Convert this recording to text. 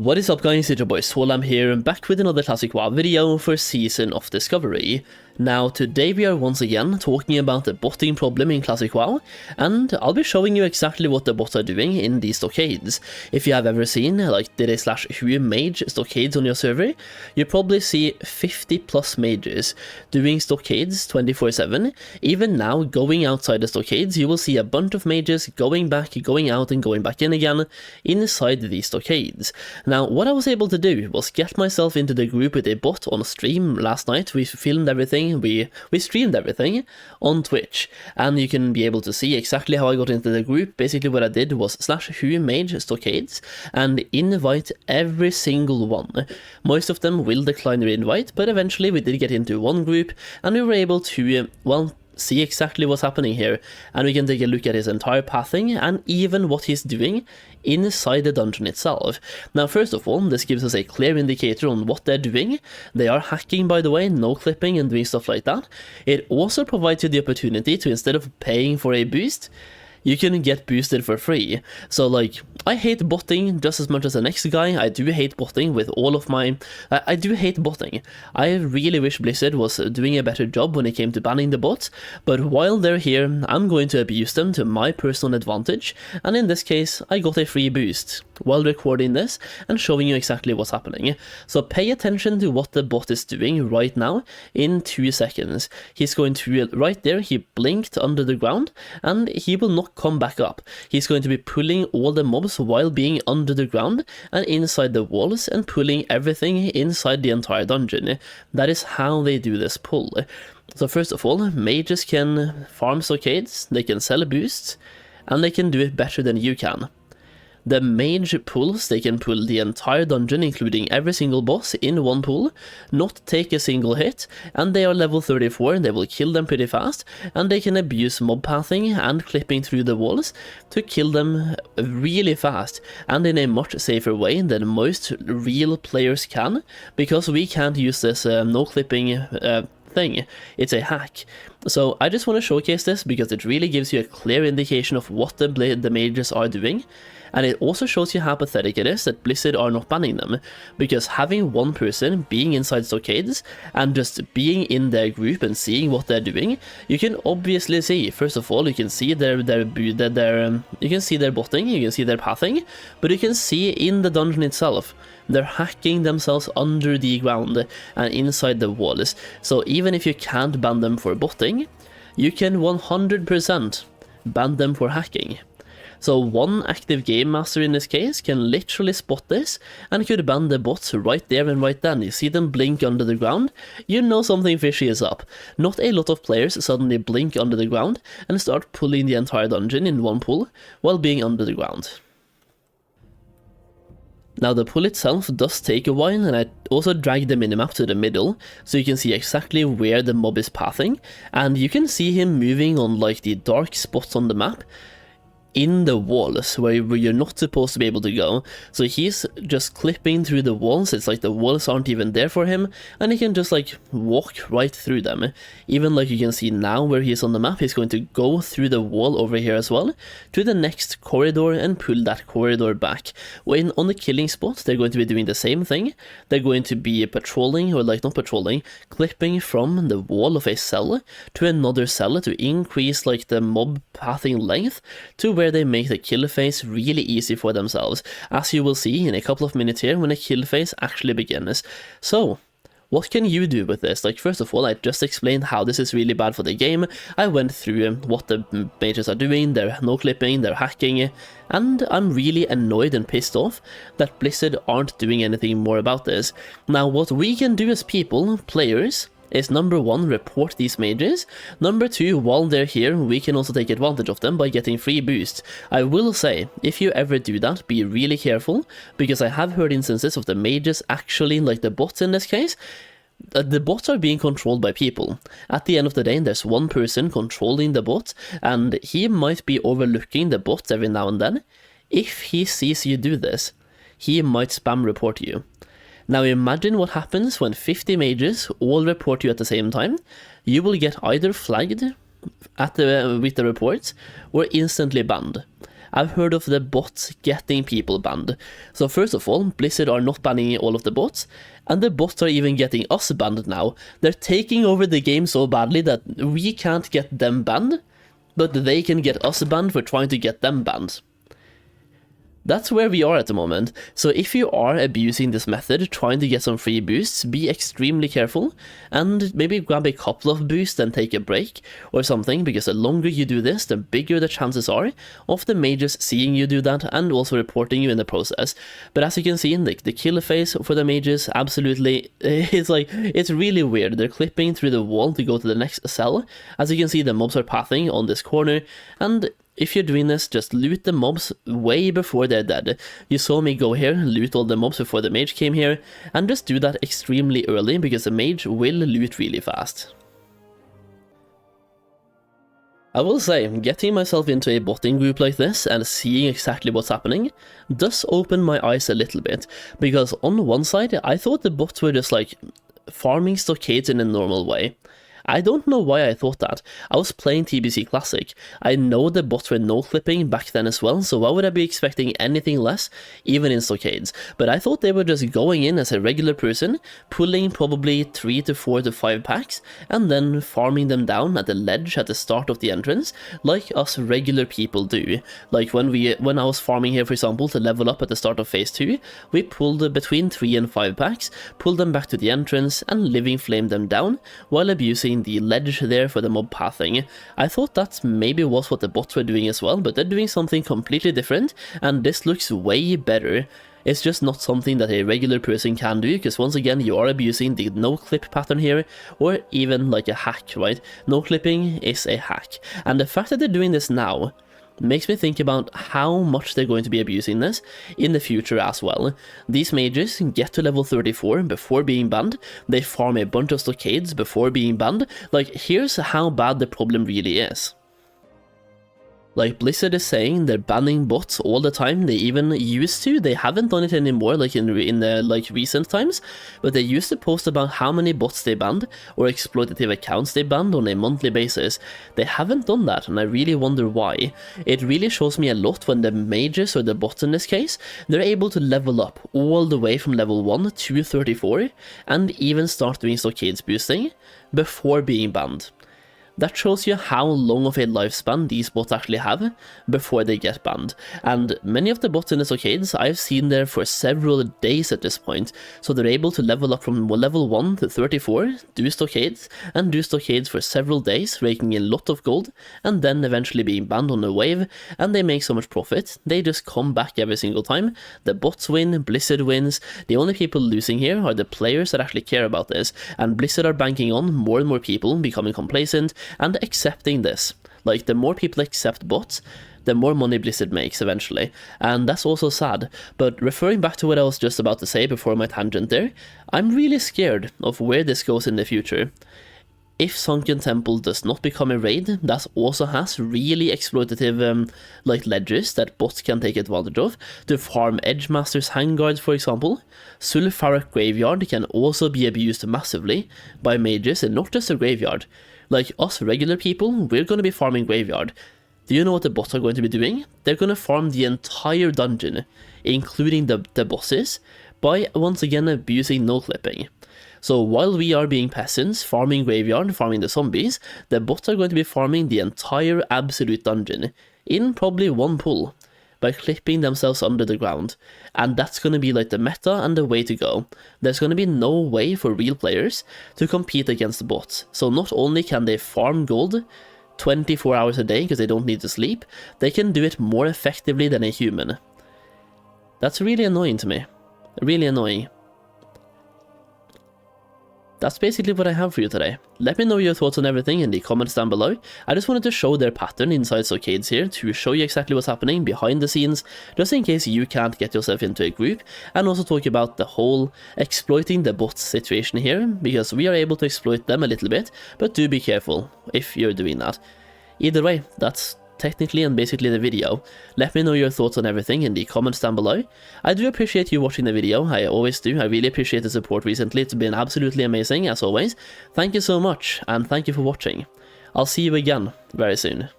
What is up guys, it's your boy Solheim here, back with another Classic WoW video for Season of Discovery. Now today we are once again talking about the botting problem in Classic WoW, and I'll be showing you exactly what the bots are doing in these stockades. If you have ever seen like DD/who mage stockades on your server, you probably see 50 plus mages doing stockades 24/7. Even now, going outside the stockades, you will see a bunch of mages going back, going out and going back in again inside these stockades. Now, what I was able to do was get myself into the group with a bot on stream last night. We filmed everything, we streamed everything on Twitch, and you can be able to see exactly how I got into the group. Basically what I did was /who mage stockades and invite every single one. Most of them will decline their invite, but eventually we did get into one group and we were able to, well, see exactly what's happening here, and we can take a look at his entire pathing and even what he's doing inside the dungeon itself. Now first of all, this gives us a clear indicator on what they're doing. They are hacking, by the way, no clipping and doing stuff like that. It also provides you the opportunity to, instead of paying for a boost, you can get boosted for free. So like, I hate botting just as much as the next guy. I do hate botting with all of my... I do hate botting. I really wish Blizzard was doing a better job when it came to banning the bots, but while they're here, I'm going to abuse them to my personal advantage, and in this case, I got a free boost while recording this and showing you exactly what's happening. So pay attention to what the bot is doing right now in 2 seconds. He's going to, right there, he blinked under the ground, and he will not come back up. He's going to be pulling all the mobs while being under the ground and inside the walls and pulling everything inside the entire dungeon. That is how they do this pull. So first of all, mages can farm stockades, they can sell boosts, and they can do it better than you can. The mage pulls, they can pull the entire dungeon, including every single boss, in one pull, not take a single hit, and they are level 34, they will kill them pretty fast, and they can abuse mob pathing and clipping through the walls to kill them really fast, and in a much safer way than most real players can, because we can't use this no clipping thing. It's a hack. So I just want to showcase this because it really gives you a clear indication of what the mages are doing, and it also shows you how pathetic it is that Blizzard are not banning them, because having one person being inside stockades and just being in their group and seeing what they're doing, you can obviously see, first of all, you can see their you can see their botting, you can see their pathing, but you can see in the dungeon itself, they're hacking themselves under the ground and inside the walls. So even if you can't ban them for botting, you can 100% ban them for hacking. So one active game master in this case can literally spot this and could ban the bots right there and right then. You see them blink under the ground, you know something fishy is up. Not a lot of players suddenly blink under the ground and start pulling the entire dungeon in one pull while being under the ground. Now the pull itself does take a while, and I also dragged the minimap to the middle so you can see exactly where the mob is pathing, and you can see him moving on like the dark spots on the map in the walls where you're not supposed to be able to go. So he's just clipping through the walls. It's like the walls aren't even there for him, and he can just like walk right through them. Even like you can see now where he's on the map, he's going to go through the wall over here as well to the next corridor and pull that corridor back. When on the killing spot, they're going to be doing the same thing. They're going to be patrolling, or like not patrolling, clipping from the wall of a cell to another cell to increase like the mob pathing length to where they make the kill phase really easy for themselves, as you will see in a couple of minutes here when the kill phase actually begins. So what can you do with this? Like, first of all, I just explained how this is really bad for the game. I went through what the mages are doing, they're no clipping, they're hacking, and I'm really annoyed and pissed off that Blizzard aren't doing anything more about this. Now what we can do as people, players, is number 1, report these mages. Number 2, while they're here, we can also take advantage of them by getting free boosts. I will say, if you ever do that, be really careful, because I have heard instances of the mages actually, like the bots in this case, the bots are being controlled by people. At the end of the day, there's one person controlling the bot, and he might be overlooking the bots every now and then. If he sees you do this, he might spam report you. Now imagine what happens when 50 mages all report you at the same time. You will get either flagged with the reports or instantly banned. I've heard of the bots getting people banned. So first of all, Blizzard are not banning all of the bots, and the bots are even getting us banned now. They're taking over the game so badly that we can't get them banned, but they can get us banned for trying to get them banned. That's where we are at the moment, so if you are abusing this method, trying to get some free boosts, be extremely careful, and maybe grab a couple of boosts and take a break, or something, because the longer you do this, the bigger the chances are of the mages seeing you do that, and also reporting you in the process. But as you can see, the kill phase for the mages, absolutely, it's really weird. They're clipping through the wall to go to the next cell. As you can see, the mobs are pathing on this corner, and if you're doing this, just loot the mobs way before they're dead. You saw me go here, loot all the mobs before the mage came here, and just do that extremely early, because the mage will loot really fast. I will say, getting myself into a botting group like this and seeing exactly what's happening does open my eyes a little bit, because on one side I thought the bots were just like farming stockades in a normal way. I don't know why I thought that. I was playing TBC Classic. I know the bots were no-clipping back then as well, so why would I be expecting anything less, even in stockades? But I thought they were just going in as a regular person, pulling probably 3 to 4 to 5 packs, and then farming them down at the ledge at the start of the entrance, like us regular people do. Like when I was farming here, for example, to level up at the start of phase 2, we pulled between 3 and 5 packs, pulled them back to the entrance, and living flamed them down, while abusing the ledge there for the mob pathing. I thought that maybe was what the bots were doing as well, but they're doing something completely different, and this looks way better. It's just not something that a regular person can do, because once again you are abusing the no-clip pattern here, or even like a hack, right? No-clipping is a hack, and the fact that they're doing this now makes me think about how much they're going to be abusing this in the future as well. These mages get to level 34 before being banned, they farm a bunch of stockades before being banned. Like, here's how bad the problem really is. Like, Blizzard is saying they're banning bots all the time. They even used to. They haven't done it anymore, like in the recent times, but they used to post about how many bots they banned or exploitative accounts they banned on a monthly basis. They haven't done that, and I really wonder why. It really shows me a lot when the mages, or the bots in this case, they're able to level up all the way from level 1 to 34 and even start doing stockades boosting before being banned. That shows you how long of a lifespan these bots actually have before they get banned. And many of the bots in the stockades I've seen there for several days at this point, so they're able to level up from level 1 to 34, do stockades for several days, raking in a lot of gold, and then eventually being banned on a wave, and they make so much profit, they just come back every single time. The bots win, Blizzard wins. The only people losing here are the players that actually care about this, and Blizzard are banking on more and more people becoming complacent and accepting this. Like, the more people accept bots, the more money Blizzard makes eventually, and that's also sad. But referring back to what I was just about to say before my tangent there, I'm really scared of where this goes in the future. If Sunken Temple does not become a raid that also has really exploitative like ledges that bots can take advantage of to farm Edgemasters Handguards, for example, Sulfarak Graveyard can also be abused massively by mages, and not just a graveyard. Like, us regular people, we're going to be farming Graveyard. Do you know what the bots are going to be doing? They're going to farm the entire dungeon, including the bosses, by once again abusing no-clipping. So while we are being peasants, farming Graveyard, farming the zombies, the bots are going to be farming the entire absolute dungeon, in probably one pull, by clipping themselves under the ground. And that's going to be like the meta and the way to go. There's going to be no way for real players to compete against the bots. So not only can they farm gold 24 hours a day because they don't need to sleep, they can do it more effectively than a human. That's really annoying to me. Really annoying. That's basically what I have for you today. Let me know your thoughts on everything in the comments down below. I just wanted to show their pattern inside stockades here to show you exactly what's happening behind the scenes, just in case you can't get yourself into a group, and also talk about the whole exploiting the bots situation here, because we are able to exploit them a little bit, but do be careful if you're doing that. Either way, that's technically and basically the video. Let me know your thoughts on everything in the comments down below. I do appreciate you watching the video, I always do. I really appreciate the support recently, it's been absolutely amazing as always. Thank you so much, and thank you for watching. I'll see you again very soon.